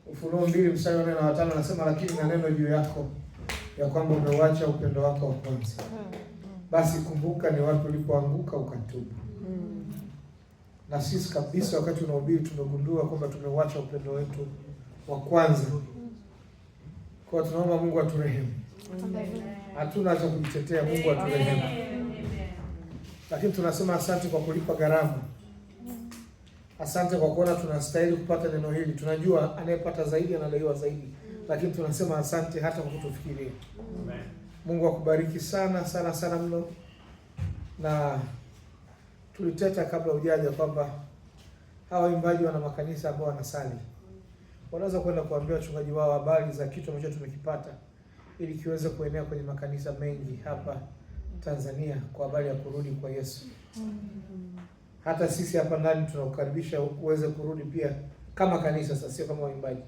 Ufunuo 2 mstari wa 4 na 5 anasema, lakini na neno juu yako ya kwamba umeuacha upendo wako wa kwanza. Basi kumbuka ni wapi ulipoanguka ukatubu. Na sisi kabisa wakati unahubiri tumegundua kwamba tumeuacha upendo wetu wa kwanza. Kwa tunaomba Mungu aturehemu. Hatuna cha kujitetea, Mungu aturehemu. Lakini tunasema asante kwa kulipa gharama. Asante kwa kuona tunastahili kupata neno hili. Tunajua anayepata zaidi anadaiwa zaidi. Lakini tunasema asante hata kwa kutufikiria. Mungu akubariki sana sana sana mno. Na tuliteta kabla hujaja kwamba hawa waimbaji wana makanisa ambao wanasali. Wanaweza kwenda kuambia wachungaji wao habari za kitu ambacho tumekipata ili kiweze kuenea kwenye makanisa mengi hapa Tanzania kwa habari ya kurudi kwa Yesu. Hata sisi hapa ndani tunakukaribisha uweze kurudi pia kama kanisa, sasa sio kama waimbaji.